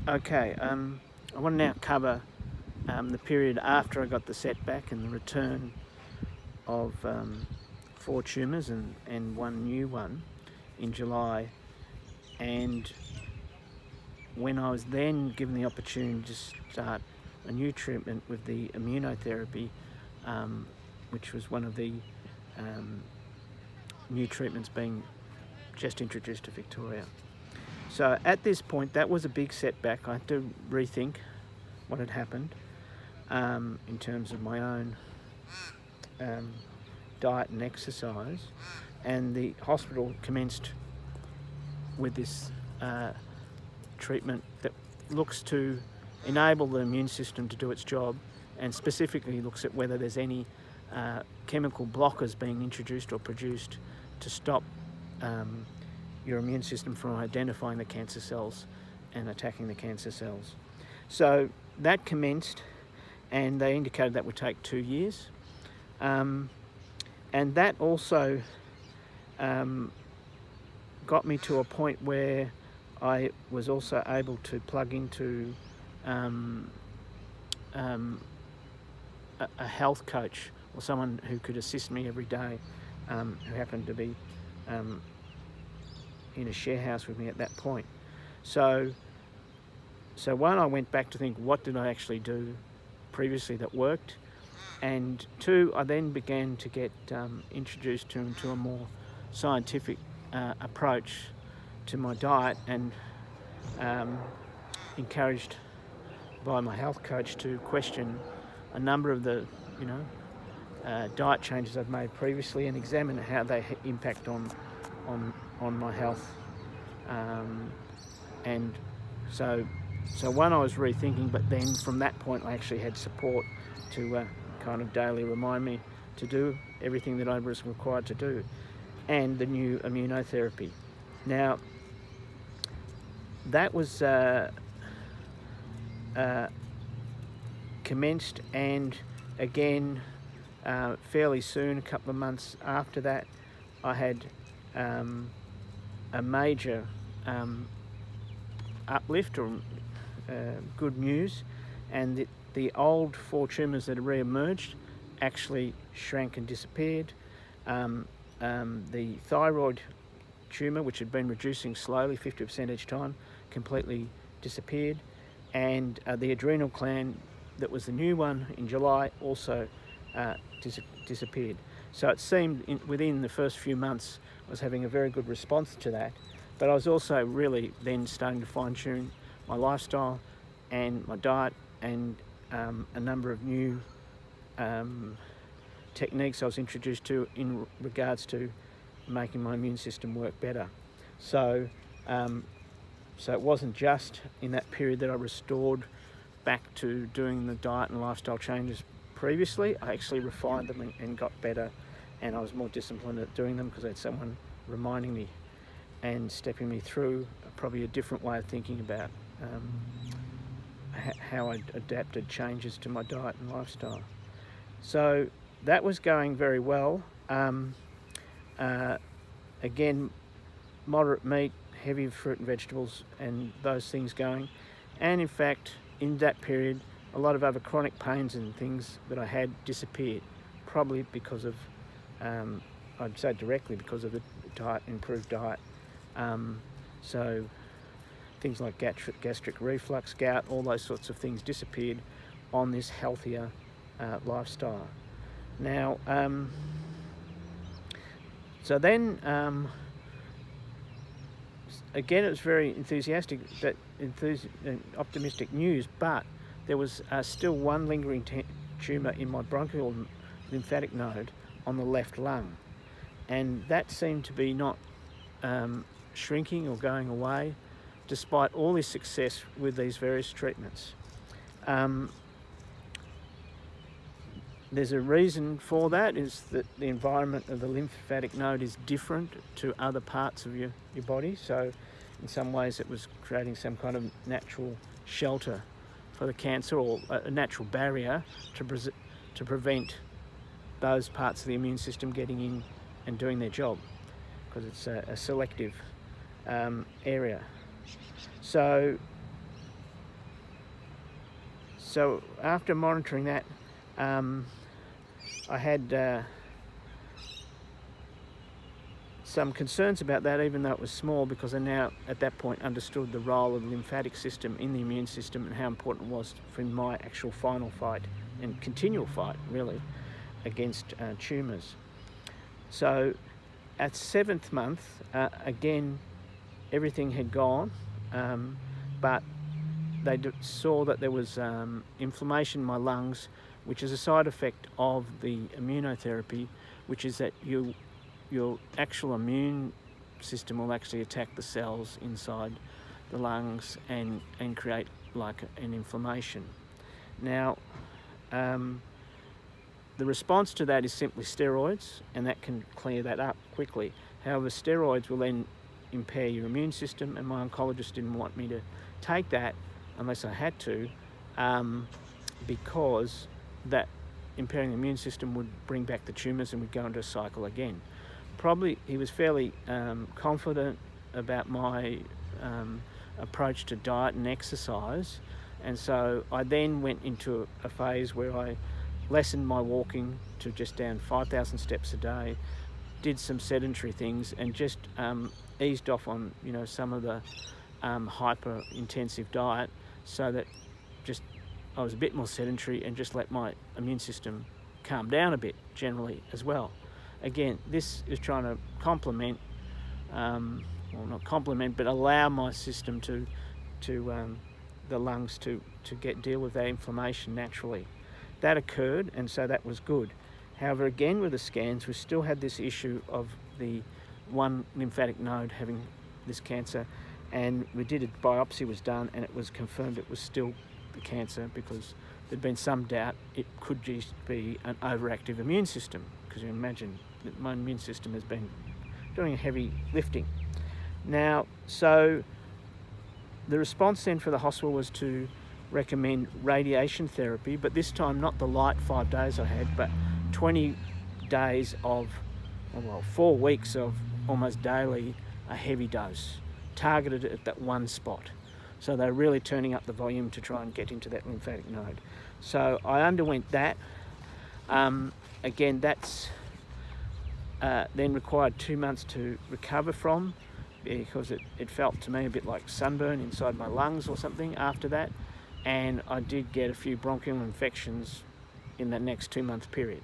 Okay, I want to now cover the period after I got the setback and the return of 4 tumours and one new one in July, and when I was then given the opportunity to start a new treatment with the immunotherapy, which was one of the new treatments being just introduced to Victoria. So at this point, that was a big setback. I had to rethink what had happened in terms of my own diet and exercise, and the hospital commenced with this treatment that looks to enable the immune system to do its job, and specifically looks at whether there's any chemical blockers being introduced or produced to stop your immune system from identifying the cancer cells and attacking the cancer cells. So that commenced, and they indicated that would take 2 years. And that also got me to a point where I was also able to plug into a health coach, or someone who could assist me every day, who happened to be in a share house with me at that point. So one, I went back to think, what did I actually do previously that worked? And two, I then began to get introduced to a more scientific approach to my diet, and encouraged by my health coach to question a number of the diet changes I'd made previously and examine how they impact on my health. And so one, I was rethinking, but then from that point I actually had support to kind of daily remind me to do everything that I was required to do, and the new immunotherapy. Now, that was commenced, and again, fairly soon, a couple of months after that, I had a major uplift, or good news, and the old 4 tumours that had re-emerged actually shrank and disappeared. The thyroid tumour, which had been reducing slowly, 50% each time, completely disappeared, and the adrenal gland, that was the new one in July, also disappeared. So it seemed within the first few months I was having a very good response to that, but I was also really then starting to fine-tune my lifestyle and my diet, and a number of new techniques I was introduced to in regards to making my immune system work better. So it wasn't just in that period that I restored back to doing the diet and lifestyle changes previously. I actually refined them and got better, and I was more disciplined at doing them because I had someone reminding me and stepping me through probably a different way of thinking about how I adapted changes to my diet and lifestyle. So that was going very well. Again, moderate meat, heavy fruit and vegetables, and those things going. And in fact, in that period, a lot of other chronic pains and things that I had disappeared, probably because of, I'd say directly because of the diet, improved diet. So things like gastric reflux, gout, all those sorts of things disappeared on this healthier lifestyle. Now, so then, again, it was very enthusiastic, optimistic news, but there was still one lingering tumour in my bronchial lymphatic node on the left lung, and that seemed to be not shrinking or going away, despite all this success with these various treatments. There's a reason for that, is that the environment of the lymphatic node is different to other parts of your body. So in some ways it was creating some kind of natural shelter for the cancer, or a natural barrier to prevent those parts of the immune system getting in and doing their job, because it's a selective area. So So after monitoring that, I had some concerns about that, even though it was small, because I now at that point understood the role of the lymphatic system in the immune system and how important it was for my actual final fight and continual fight really against tumours. So at 7th month, again, everything had gone, but they saw that there was inflammation in my lungs, which is a side effect of the immunotherapy, which is that your actual immune system will actually attack the cells inside the lungs and create like an inflammation. Now, the response to that is simply steroids, and that can clear that up quickly. However, steroids will then impair your immune system, and my oncologist didn't want me to take that unless I had to, because that impairing the immune system would bring back the tumours and we'd go into a cycle again. Probably he was fairly confident about my approach to diet and exercise, and so I then went into a phase where I lessened my walking to just down 5,000 steps a day, did some sedentary things, and just eased off on some of the hyper intensive diet, so that just I was a bit more sedentary and just let my immune system calm down a bit generally as well. Again, this is trying to complement, well, not complement, but allow my system to the lungs to deal with that inflammation naturally. That occurred, and so that was good. However, again with the scans, we still had this issue of the one lymphatic node having this cancer, and we did a biopsy was done, and it was confirmed it was still the cancer, because there'd been some doubt it could just be an overactive immune system, because you imagine that my immune system has been doing heavy lifting. Now, so the response then for the hospital was to recommend radiation therapy, but this time not the light 5 days I had, but 20 days of, well, 4 weeks of almost daily a heavy dose, targeted at that one spot. So they're really turning up the volume to try and get into that lymphatic node. So I underwent that. Again, that's then required 2 months to recover from, because it felt to me a bit like sunburn inside my lungs or something after that. And I did get a few bronchial infections in that next 2 month period.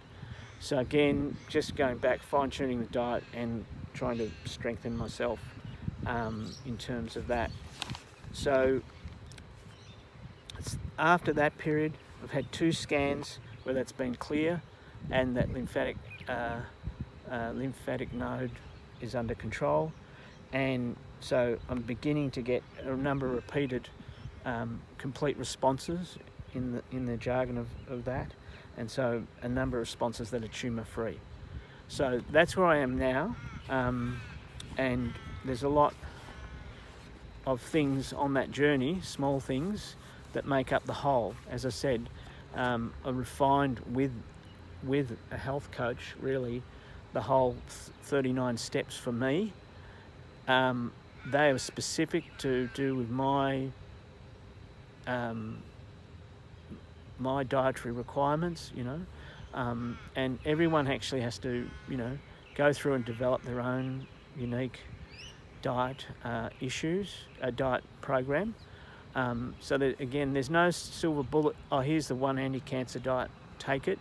So again, just going back, fine tuning the diet and trying to strengthen myself in terms of that. So after that period, I've had 2 scans where that's been clear, and that lymphatic node is under control, and so I'm beginning to get a number of repeated complete responses in the jargon of that, and so a number of responses that are tumour free. So that's where I am now, and there's a lot of things on that journey, small things that make up the whole. As I said, I refined with a health coach really the whole 39 steps for me. They are specific to do with my dietary requirements, and everyone actually has to, go through and develop their own unique diet diet program. So that, again, there's no silver bullet, here's the one anti-cancer diet, take it.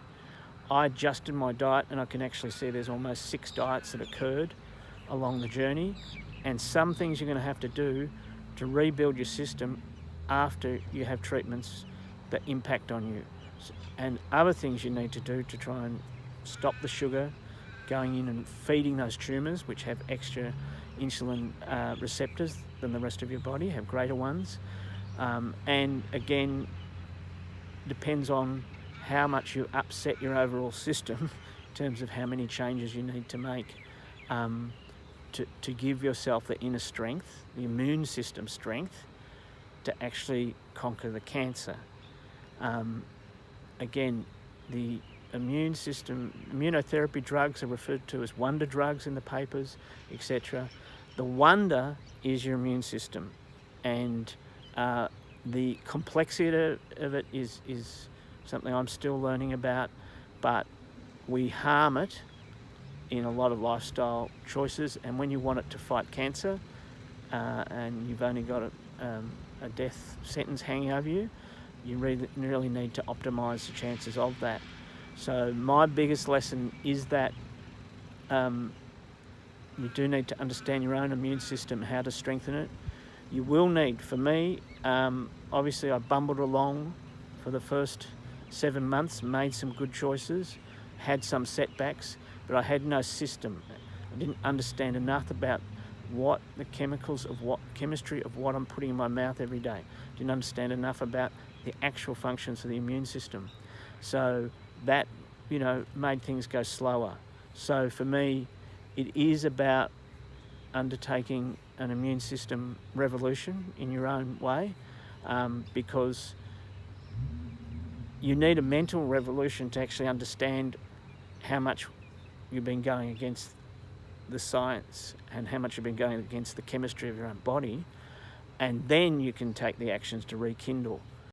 I adjusted my diet, and I can actually see there's almost 6 diets that occurred along the journey, and some things you're going to have to do to rebuild your system after you have treatments that impact on you, and other things you need to do to try and stop the sugar going in and feeding those tumours, which have extra insulin receptors than the rest of your body, have greater ones, and again depends on how much you upset your overall system in terms of how many changes you need to make to give yourself the inner strength, the immune system strength, to actually conquer the cancer. Again, the immune system, immunotherapy drugs are referred to as wonder drugs in the papers, etc. The wonder is your immune system, and The complexity of it is something I'm still learning about, but we harm it in a lot of lifestyle choices, and when you want it to fight cancer and you've only got a death sentence hanging over you, you really need to optimise the chances of that. So my biggest lesson is that you do need to understand your own immune system, how to strengthen it. You will need, for me, obviously I bumbled along for the first 7 months, made some good choices, had some setbacks, but I had no system. I didn't understand enough about what the chemistry of what I'm putting in my mouth every day. Didn't understand enough about the actual functions of the immune system. So that, made things go slower. So for me, it is about undertaking an immune system revolution in your own way, because you need a mental revolution to actually understand how much you've been going against the science and how much you've been going against the chemistry of your own body, and then you can take the actions to rekindle.